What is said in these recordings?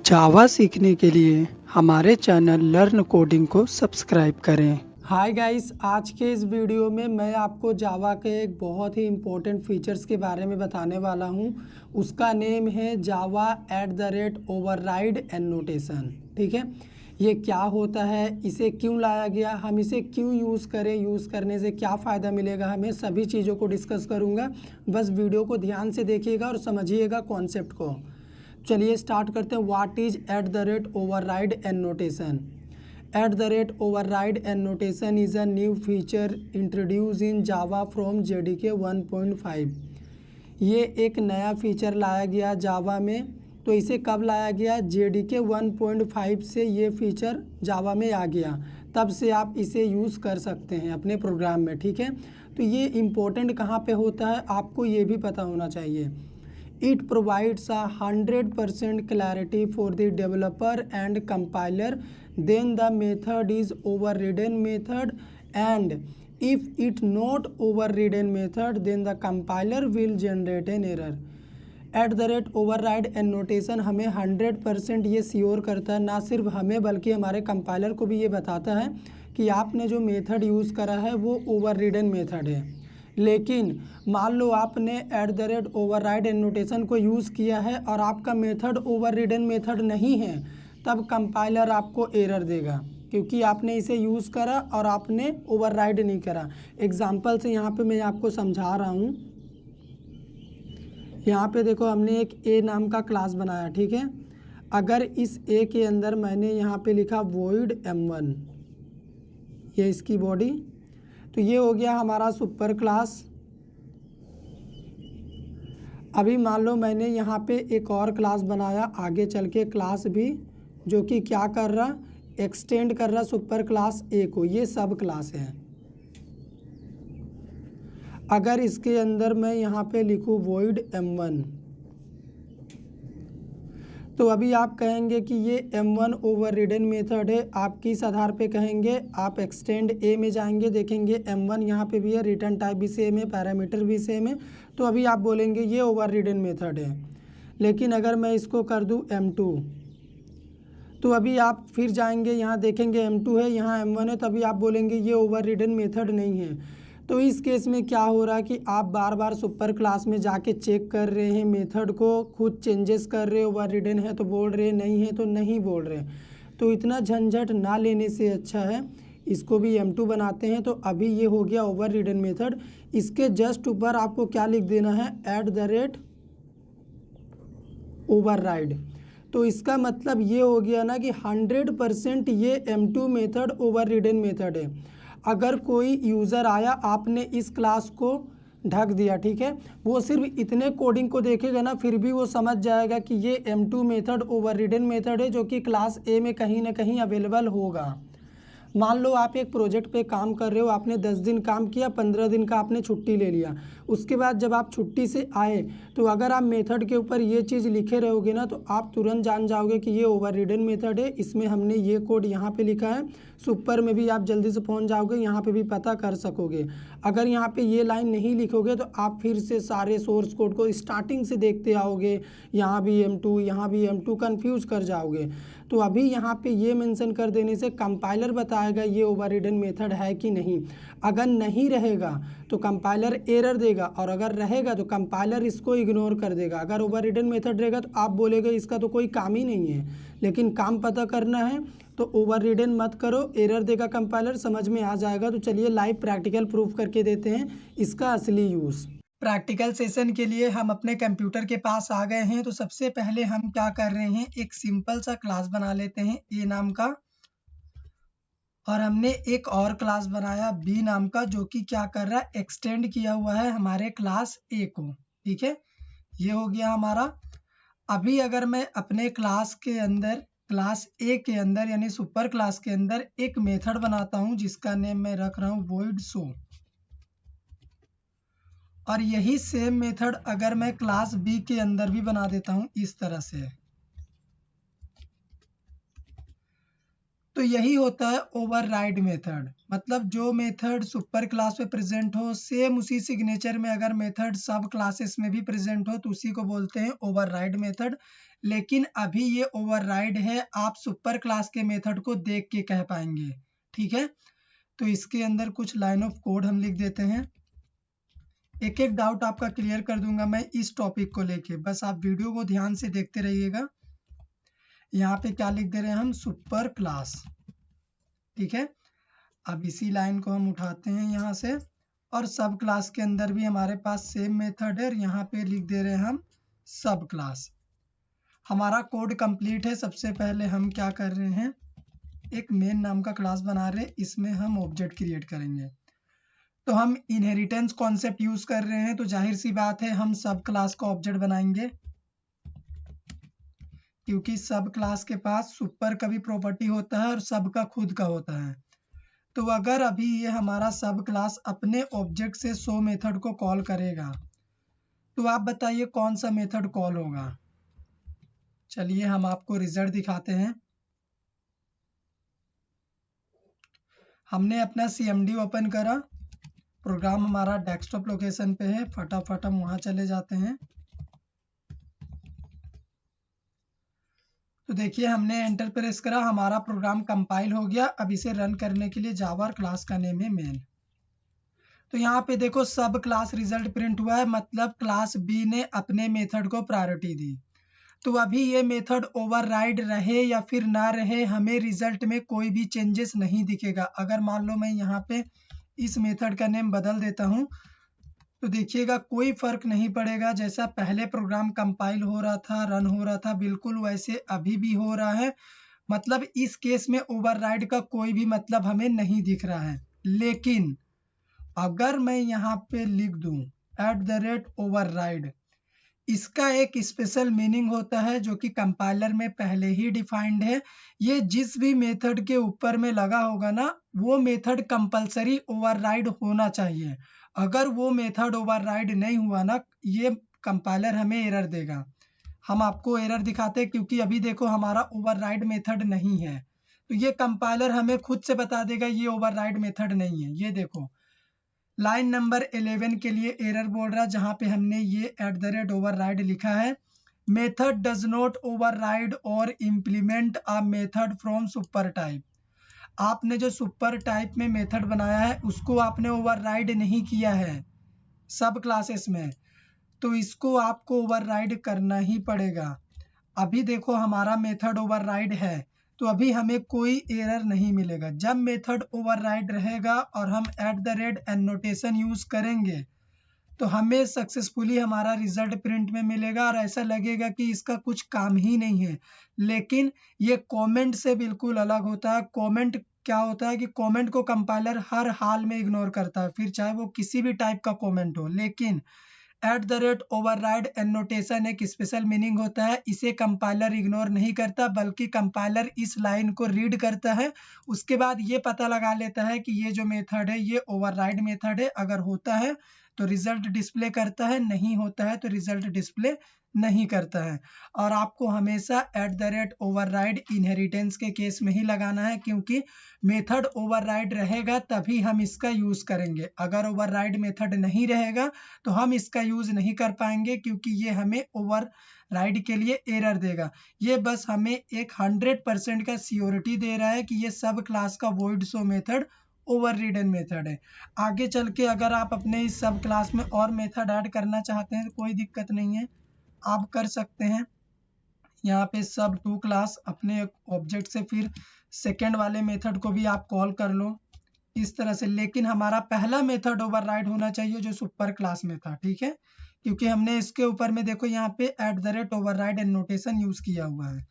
जावा सीखने के लिए हमारे चैनल लर्न कोडिंग को सब्सक्राइब करें। हाय गाइस, आज के इस वीडियो में मैं आपको जावा के एक बहुत ही इम्पोर्टेंट फीचर्स के बारे में बताने वाला हूं। उसका नेम है जावा @ओवरराइड एनोटेशन। ठीक है, ये क्या होता है, इसे क्यों लाया गया, हम इसे क्यों यूज़ करें, यूज़ करने से क्या फ़ायदा मिलेगा हमें, सभी चीज़ों को डिस्कस करूँगा। बस वीडियो को ध्यान से देखिएगा और समझिएगा कॉन्सेप्ट को। चलिए स्टार्ट करते हैं। What is @override annotation? @override annotation is a new feature introduced in Java from JDK 1.5। ये एक नया फीचर लाया गया जावा में। तो इसे कब लाया गया? JDK 1.5 से ये फीचर जावा में आ गया, तब से आप इसे यूज़ कर सकते हैं अपने प्रोग्राम में। ठीक है, तो ये इम्पोर्टेंट कहाँ पे होता है आपको ये भी पता होना चाहिए। It provides a 100% clarity for the developer and compiler. Then the method is overridden method, and if it not overridden method, then the compiler will generate an error. @override annotation हमें 100% ये श्योर करता है, ना सिर्फ हमें बल्कि हमारे compiler को भी ये बताता है कि आपने जो मेथड यूज़ करा है वो ओवररिडन मेथड है। लेकिन मान लो आपने @override एनोटेशन को यूज़ किया है और आपका मेथड ओवररिडन मेथड नहीं है, तब कंपाइलर आपको एरर देगा क्योंकि आपने इसे यूज़ करा और आपने ओवरराइड नहीं करा। एग्जांपल से यहाँ पे मैं आपको समझा रहा हूँ। यहाँ पे देखो, हमने एक ए नाम का क्लास बनाया। ठीक है, अगर इस ए के अंदर मैंने यहाँ पे लिखा void m1, ये इसकी बॉडी, तो ये हो गया हमारा सुपर क्लास। अभी मान लो मैंने यहाँ पे एक और क्लास बनाया आगे चल के, क्लास भी, जो कि क्या कर रहा, एक्सटेंड कर रहा सुपर क्लास ए को। ये सब क्लास है। अगर इसके अंदर मैं यहाँ पे लिखूँ void m1, तो अभी आप कहेंगे कि ये m1 ओवररिडन मेथड है। आप किस आधार पे कहेंगे? आप एक्सटेंड ए में जाएंगे, देखेंगे m1 यहाँ पे भी है, रिटर्न टाइप भी सेम है, पैरामीटर भी सेम है, तो अभी आप बोलेंगे ये ओवररिडन मेथड है। लेकिन अगर मैं इसको कर दूँ m2, तो अभी आप फिर जाएंगे, यहाँ देखेंगे m2 है, यहाँ m1 है, तभी आप बोलेंगे ये ओवररिडन मेथड नहीं है। तो इस केस में क्या हो रहा है कि आप बार बार सुपर क्लास में जाके चेक कर रहे हैं मेथड को, खुद चेंजेस कर रहे हो, ओवररिडन है तो बोल रहे, नहीं है तो नहीं बोल रहे। तो इतना झंझट ना लेने से अच्छा है इसको भी m2 बनाते हैं। तो अभी ये हो गया ओवररिडन मेथड। इसके जस्ट ऊपर आपको क्या लिख देना है? @override। तो इसका मतलब ये हो गया ना कि 100% ये m2 मेथड ओवररिडन मेथड है। अगर कोई यूज़र आया, आपने इस क्लास को ढक दिया, ठीक है, वो सिर्फ इतने कोडिंग को देखेगा ना, फिर भी वो समझ जाएगा कि ये m2 मेथड ओवररिडन मेथड है, जो कि क्लास ए में कहीं ना कहीं अवेलेबल होगा। मान लो आप एक प्रोजेक्ट पे काम कर रहे हो, आपने 10 दिन काम किया, 15 दिन का आपने छुट्टी ले लिया। उसके बाद जब आप छुट्टी से आए, तो अगर आप मेथड के ऊपर ये चीज़ लिखे रहोगे ना, तो आप तुरंत जान जाओगे कि ये ओवररिडन मेथड है, इसमें हमने ये कोड यहाँ पे लिखा है। सुपर में भी आप जल्दी से पहुँच जाओगे, यहाँ पे भी पता कर सकोगे। अगर यहाँ पे ये लाइन नहीं लिखोगे तो आप फिर से सारे सोर्स कोड को स्टार्टिंग से देखते आओगे, यहाँ भी m2, यहाँ भी m2, कन्फ्यूज़ कर जाओगे। तो अभी यहाँ पे ये मेंशन कर देने से कंपाइलर बताएगा ये ओवररिडन मेथड है कि नहीं। अगर नहीं रहेगा तो कंपाइलर एरर देगा, और अगर रहेगा तो कंपाइलर इसको इग्नोर कर देगा। अगर ओवररिडन मेथड रहेगा तो आप बोलेगे इसका तो कोई काम ही नहीं है, लेकिन काम पता करना है तो ओवररिडन मत करो, एरर देगा कंपाइलर, समझ में आ जाएगा। तो चलिए लाइव प्रैक्टिकल प्रूफ करके देते हैं इसका असली यूज़। प्रैक्टिकल सेशन के लिए हम अपने कंप्यूटर के पास आ गए हैं। तो सबसे पहले हम क्या कर रहे हैं, एक सिंपल सा क्लास बना लेते हैं ए नाम का, और हमने एक और क्लास बनाया बी नाम का, जो कि क्या कर रहा है, एक्सटेंड किया हुआ है हमारे क्लास ए को। ठीक है, ये हो गया हमारा। अभी अगर मैं अपने क्लास के अंदर, क्लास ए के अंदर यानी सुपर क्लास के अंदर एक मेथड बनाता हूँ जिसका नेम मैं रख रहा हूँ void show, और यही सेम मेथड अगर मैं क्लास बी के अंदर भी बना देता हूं इस तरह से, तो यही होता है ओवरराइड मेथड। मतलब जो मेथड सुपर क्लास में प्रेजेंट हो, सेम उसी सिग्नेचर में अगर मेथड सब क्लासेस में भी प्रेजेंट हो तो उसी को बोलते हैं ओवरराइड मेथड। लेकिन अभी ये ओवरराइड है, आप सुपर क्लास के मेथड को देख के कह पाएंगे। ठीक है, तो इसके अंदर कुछ लाइन ऑफ कोड हम लिख देते हैं। एक एक डाउट आपका क्लियर कर दूंगा मैं इस टॉपिक को लेके, बस आप वीडियो को ध्यान से देखते रहिएगा। यहाँ पे क्या लिख दे रहे हैं हम, सुपर क्लास। ठीक है, अब इसी लाइन को हम उठाते हैं यहाँ से, और सब क्लास के अंदर भी हमारे पास सेम मेथड है, यहाँ पे लिख दे रहे हैं हम सब क्लास। हमारा कोड कंप्लीट है। सबसे पहले हम क्या कर रहे हैं, एक मेन नाम का क्लास बना रहे हैं, इसमें हम ऑब्जेक्ट क्रिएट करेंगे। तो हम इनहेरिटेंस कॉन्सेप्ट यूज कर रहे हैं, तो जाहिर सी बात है हम सब क्लास का ऑब्जेक्ट बनाएंगे, क्योंकि सब क्लास के पास सुपर का भी प्रॉपर्टी होता है और सब का खुद का होता है। तो अगर अभी ये हमारा सब क्लास अपने ऑब्जेक्ट से शो मेथड को कॉल करेगा, तो आप बताइए कौन सा मेथड कॉल होगा। चलिए हम आपको रिजल्ट दिखाते हैं। हमने अपना CMD ओपन करा, प्रोग्राम हमारा डेस्कटॉप लोकेशन पे है, फटाफट हम वहां चले जाते हैं। तो देखिए हमने एंटर प्रेस करा, हमारा प्रोग्राम कंपाइल हो गया। अब इसे रन करने के लिए जावा क्लास का नेम है मेन। तो यहाँ पे देखो सब क्लास रिजल्ट प्रिंट हुआ है, मतलब क्लास बी ने अपने मेथड को प्रायोरिटी दी। तो अभी ये मेथड ओवरराइड रहे या फिर ना रहे, हमें रिजल्ट में कोई भी चेंजेस नहीं दिखेगा। अगर मान लो मैं यहाँ पे इस मेथड का नेम बदल देता हूँ, तो देखिएगा कोई फर्क नहीं पड़ेगा। जैसा पहले प्रोग्राम कंपाइल हो रहा था, रन हो रहा था, बिल्कुल वैसे अभी भी हो रहा है। मतलब इस केस में ओवरराइड का कोई भी मतलब हमें नहीं दिख रहा है। लेकिन अगर मैं यहाँ पे लिख दूं @override, इसका एक स्पेशल मीनिंग होता है जो कि कंपाइलर में पहले ही डिफाइंड है। ये जिस भी मेथड के ऊपर में लगा होगा ना, वो मेथड कंपलसरी ओवरराइड होना चाहिए। अगर वो मेथड ओवरराइड नहीं हुआ ना, ये कंपाइलर हमें एरर देगा। हम आपको एरर दिखाते हैं, क्योंकि अभी देखो हमारा ओवरराइड मेथड नहीं है, तो ये कंपाइलर हमें खुद से बता देगा ये ओवरराइड मेथड नहीं है। ये देखो लाइन नंबर 11 के लिए एरर बोल रहा है, जहां पे हमने ये @override लिखा है। मेथड डज नॉट ओवरराइड और implement a method from super type. आपने जो सुपर टाइप में मेथड बनाया है उसको आपने ओवरराइड नहीं किया है सब क्लासेस में, तो इसको आपको ओवरराइड करना ही पड़ेगा। अभी देखो हमारा मेथड ओवरराइड है, तो अभी हमें कोई एरर नहीं मिलेगा। जब मेथड ओवरराइड रहेगा और हम @एनोटेशन यूज करेंगे, तो हमें सक्सेसफुली हमारा रिजल्ट प्रिंट में मिलेगा और ऐसा लगेगा कि इसका कुछ काम ही नहीं है। लेकिन ये कमेंट से बिल्कुल अलग होता है। कमेंट क्या होता है कि कमेंट को कंपाइलर हर हाल में इग्नोर करता है, फिर चाहे वो किसी भी टाइप का कमेंट हो। लेकिन @override एनोटेशन एक स्पेशल मीनिंग होता है, इसे कंपाइलर इग्नोर नहीं करता, बल्कि कंपाइलर इस लाइन को रीड करता है, उसके बाद ये पता लगा लेता है कि ये जो मेथड है ये ओवरराइड मेथड है। अगर होता है तो रिजल्ट डिस्प्ले करता है, नहीं होता है तो रिजल्ट डिस्प्ले नहीं करता है। और आपको हमेशा @override इनहेरिटेंस के केस में ही लगाना है, क्योंकि मेथड ओवरराइड रहेगा तभी हम इसका यूज करेंगे। अगर ओवरराइड मेथड नहीं रहेगा तो हम इसका यूज नहीं कर पाएंगे, क्योंकि ये हमें ओवरराइड के लिए एरर देगा। ये बस हमें एक 100% का सियोरिटी दे रहा है कि ये सब क्लास का वॉइड शो मेथड ओवररिडन मेथड है। आगे चल के अगर आप अपने इस सब क्लास में और मेथड ऐड करना चाहते हैं तो कोई दिक्कत नहीं है, आप कर सकते हैं। यहाँ पे सब टू क्लास अपने ऑब्जेक्ट से फिर सेकेंड वाले मेथड को भी आप कॉल कर लो इस तरह से। लेकिन हमारा पहला मेथड ओवरराइड होना चाहिए जो सुपर क्लास में था, ठीक है, क्योंकि हमने इसके ऊपर में देखो यहाँ पे @override एनोटेशन यूज किया हुआ है।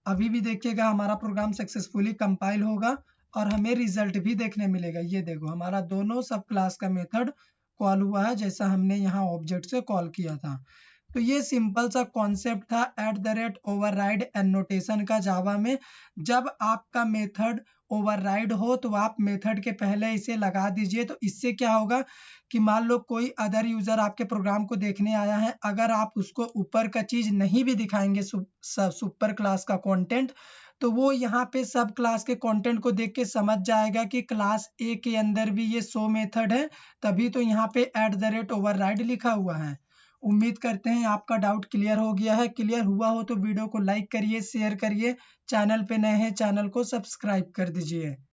अभी भी देखिएगा हमारा प्रोग्राम सक्सेसफुली कंपाइल होगा और हमें रिजल्ट भी देखने मिलेगा। ये देखो हमारा दोनों सब क्लास का मेथड कॉल हुआ है, जैसा हमने यहाँ ऑब्जेक्ट से कॉल किया था। तो ये सिंपल सा कॉन्सेप्ट था @override एनोटेशन का जावा में। जब आपका मेथड ओवरराइड हो तो आप मेथड के पहले इसे लगा दीजिए। तो इससे क्या होगा कि मान लो कोई अदर यूज़र आपके प्रोग्राम को देखने आया है, अगर आप उसको ऊपर का चीज़ नहीं भी दिखाएँगे सुपर क्लास का कंटेंट, तो वो यहाँ पे सब क्लास के कंटेंट को देख के समझ जाएगा कि क्लास ए के अंदर भी ये शो मेथड है, तभी तो यहाँ पे @override लिखा हुआ है। उम्मीद करते हैं आपका डाउट क्लियर हो गया है। क्लियर हुआ हो तो वीडियो को लाइक करिए, शेयर करिए। चैनल पे नए हैं, चैनल को सब्सक्राइब कर दीजिए।